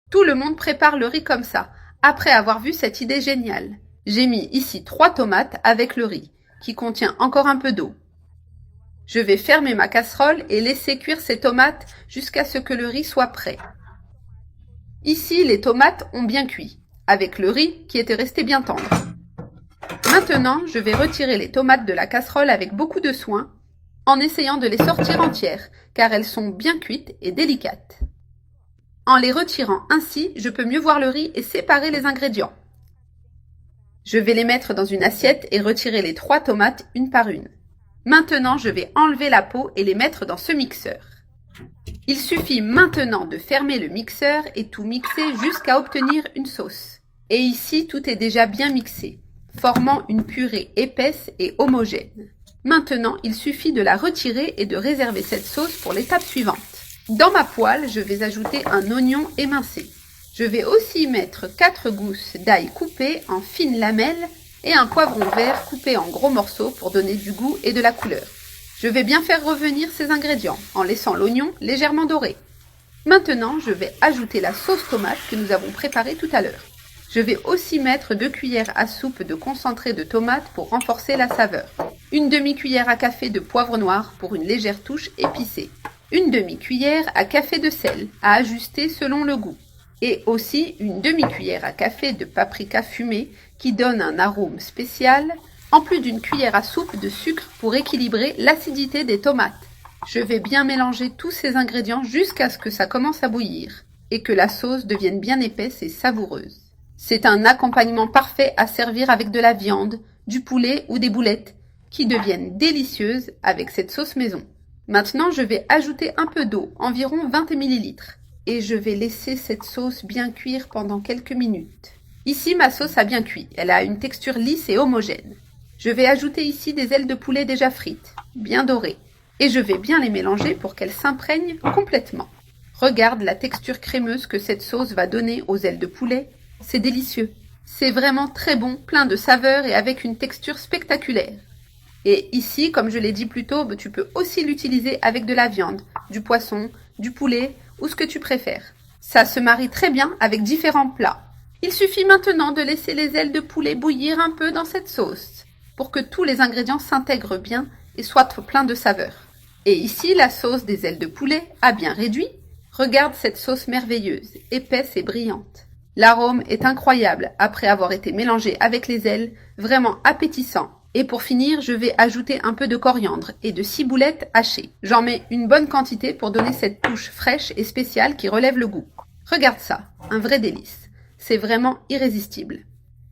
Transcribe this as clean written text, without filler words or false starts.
Tout le monde prépare le riz comme ça, après avoir vu cette idée géniale. J'ai mis ici 3 tomates avec le riz, qui contient encore un peu d'eau. Je vais fermer ma casserole et laisser cuire ces tomates jusqu'à ce que le riz soit prêt. Ici, les tomates ont bien cuit, avec le riz qui était resté bien tendre. Maintenant, je vais retirer les tomates de la casserole avec beaucoup de soin, en essayant de les sortir entières, car elles sont bien cuites et délicates. En les retirant ainsi, je peux mieux voir le riz et séparer les ingrédients. Je vais les mettre dans une assiette et retirer les 3 tomates une par une. Maintenant, je vais enlever la peau et les mettre dans ce mixeur. Il suffit maintenant de fermer le mixeur et tout mixer jusqu'à obtenir une sauce. Et ici, tout est déjà bien mixé, formant une purée épaisse et homogène. Maintenant, il suffit de la retirer et de réserver cette sauce pour l'étape suivante. Dans ma poêle, je vais ajouter un oignon émincé. Je vais aussi mettre 4 gousses d'ail coupées en fines lamelles et un poivron vert coupé en gros morceaux pour donner du goût et de la couleur. Je vais bien faire revenir ces ingrédients en laissant l'oignon légèrement doré. Maintenant, je vais ajouter la sauce tomate que nous avons préparée tout à l'heure. Je vais aussi mettre 2 cuillères à soupe de concentré de tomate pour renforcer la saveur. Une demi-cuillère à café de poivre noir pour une légère touche épicée. Une demi-cuillère à café de sel à ajuster selon le goût. Et aussi une demi-cuillère à café de paprika fumé qui donne un arôme spécial, en plus d'une cuillère à soupe de sucre pour équilibrer l'acidité des tomates. Je vais bien mélanger tous ces ingrédients jusqu'à ce que ça commence à bouillir et que la sauce devienne bien épaisse et savoureuse. C'est un accompagnement parfait à servir avec de la viande, du poulet ou des boulettes qui deviennent délicieuses avec cette sauce maison. Maintenant, je vais ajouter un peu d'eau, environ 20 ml, et je vais laisser cette sauce bien cuire pendant quelques minutes. Ici, ma sauce a bien cuit, elle a une texture lisse et homogène. Je vais ajouter ici des ailes de poulet déjà frites, bien dorées, et je vais bien les mélanger pour qu'elles s'imprègnent complètement. Regarde la texture crémeuse que cette sauce va donner aux ailes de poulet, c'est délicieux. C'est vraiment très bon, plein de saveurs et avec une texture spectaculaire. Et ici, comme je l'ai dit plus tôt, tu peux aussi l'utiliser avec de la viande, du poisson, du poulet ou ce que tu préfères. Ça se marie très bien avec différents plats. Il suffit maintenant de laisser les ailes de poulet bouillir un peu dans cette sauce pour que tous les ingrédients s'intègrent bien et soient pleins de saveurs. Et ici, la sauce des ailes de poulet a bien réduit. Regarde cette sauce merveilleuse, épaisse et brillante. L'arôme est incroyable après avoir été mélangé avec les ailes, vraiment appétissant. Et pour finir, je vais ajouter un peu de coriandre et de ciboulettes hachées. J'en mets une bonne quantité pour donner cette touche fraîche et spéciale qui relève le goût. Regarde ça, un vrai délice. C'est vraiment irrésistible.